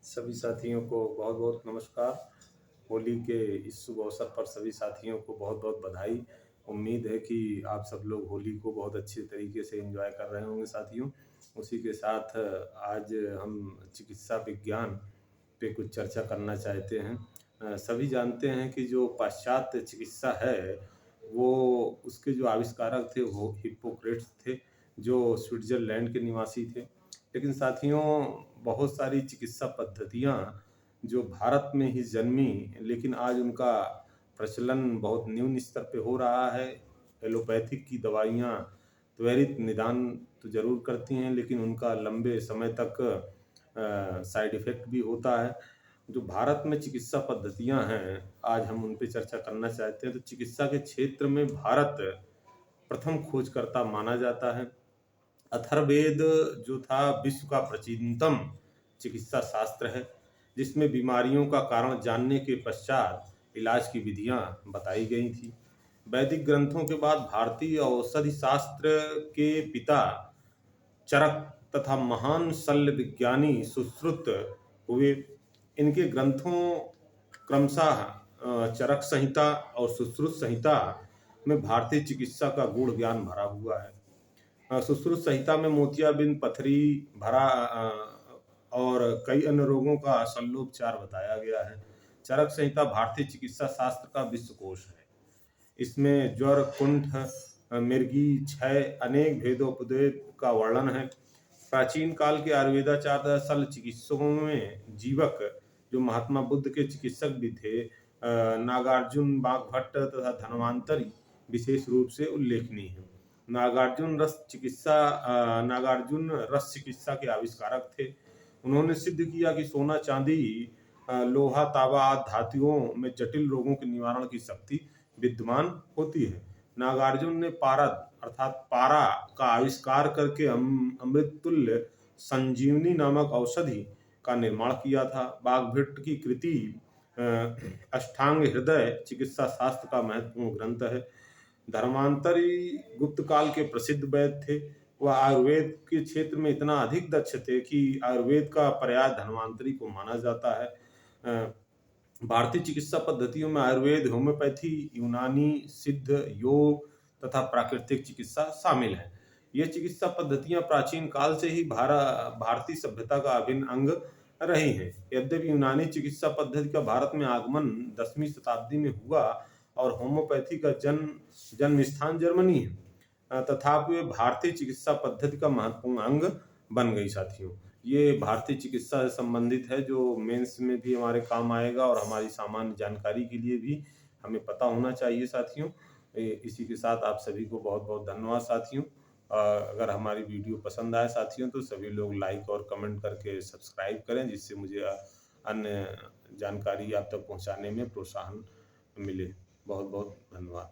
सभी साथियों को बहुत बहुत नमस्कार। होली के इस शुभ अवसर पर सभी साथियों को बहुत बहुत बधाई। उम्मीद है कि आप सब लोग होली को बहुत अच्छे तरीके से एंजॉय कर रहे होंगे साथियों। उसी के साथ आज हम चिकित्सा विज्ञान पे कुछ चर्चा करना चाहते हैं। सभी जानते हैं कि जो पाश्चात्य चिकित्सा है वो उसके जो आविष्कारक थे वो हिप्पोक्रेट्स थे, जो स्विट्जरलैंड के निवासी थे। लेकिन साथियों, बहुत सारी चिकित्सा पद्धतियाँ जो भारत में ही जन्मी, लेकिन आज उनका प्रचलन बहुत न्यून स्तर पे हो रहा है। एलोपैथिक की दवाइयाँ त्वरित निदान तो ज़रूर करती हैं, लेकिन उनका लंबे समय तक साइड इफ़ेक्ट भी होता है। जो भारत में चिकित्सा पद्धतियाँ हैं, आज हम उन पे चर्चा करना चाहते हैं। तो चिकित्सा के क्षेत्र में भारत प्रथम खोजकर्ता माना जाता है। अथर्ववेद जो था विश्व का प्राचीनतम चिकित्सा शास्त्र है, जिसमें बीमारियों का कारण जानने के पश्चात इलाज की विधियां बताई गई थी। वैदिक ग्रंथों के बाद भारतीय औषधि शास्त्र के पिता चरक तथा महान शल्य विज्ञानी सुश्रुत हुए। इनके ग्रंथों क्रमशः चरक संहिता और सुश्रुत संहिता में भारतीय चिकित्सा का गूढ़ ज्ञान भरा हुआ है। सुश्रुत संहिता में मोतियाबिंद, पथरी, भरा और कई अन्य रोगों का शल्योपचार बताया गया है। चरक संहिता भारतीय चिकित्सा शास्त्र का विश्वकोश है। इसमें ज्वर, कुंठ, मिर्गी, क्षय, अनेक भेदोपवेद का वर्णन है। प्राचीन काल के आयुर्वेदाचार्य शल्य चिकित्सकों में जीवक, जो महात्मा बुद्ध के चिकित्सक भी थे, नागार्जुन, बागभट्ट तथा धन्वंतरी विशेष रूप से उल्लेखनीय है। नागार्जुन रस चिकित्सा के आविष्कारक थे। उन्होंने सिद्ध किया कि सोना, चांदी, लोहा, तांबा आदि धातुओं में जटिल रोगों के निवारण की शक्ति विद्यमान होती है। नागार्जुन ने पारद अर्थात पारा का आविष्कार करके अमृत तुल्य संजीवनी नामक औषधि का निर्माण किया था। बागभट्ट की कृति अष्टांग हृदय चिकित्सा शास्त्र का महत्वपूर्ण ग्रंथ है। धर्मांतरी गुप्त काल के प्रसिद्ध वैद्य थे। वह आयुर्वेद के क्षेत्र में इतना अधिक दक्ष थे कि आयुर्वेद का पर्याय धन्वंतरी को माना जाता है। भारतीय चिकित्सा पद्धतियों में आयुर्वेद, होम्योपैथी, यूनानी, सिद्ध, योग तथा प्राकृतिक चिकित्सा शामिल है। ये चिकित्सा पद्धतियां प्राचीन काल से ही भारतीय सभ्यता का अभिन्न अंग रही हैं। यद्यपि यूनानी चिकित्सा पद्धति का भारत में आगमन 10वीं शताब्दी में हुआ और होम्योपैथी का जन्म स्थान जर्मनी है, तथापि वे भारतीय चिकित्सा पद्धति का महत्वपूर्ण अंग बन गई साथियों। ये भारतीय चिकित्सा से संबंधित है, जो मेंस में भी हमारे काम आएगा और हमारी सामान्य जानकारी के लिए भी हमें पता होना चाहिए साथियों। इसी के साथ आप सभी को बहुत बहुत धन्यवाद साथियों। अगर हमारी वीडियो पसंद आए साथियों तो सभी लोग लाइक और कमेंट करके सब्सक्राइब करें, जिससे मुझे अन्य जानकारी आप तक पहुंचाने में प्रोत्साहन मिले। बहुत बहुत धन्यवाद।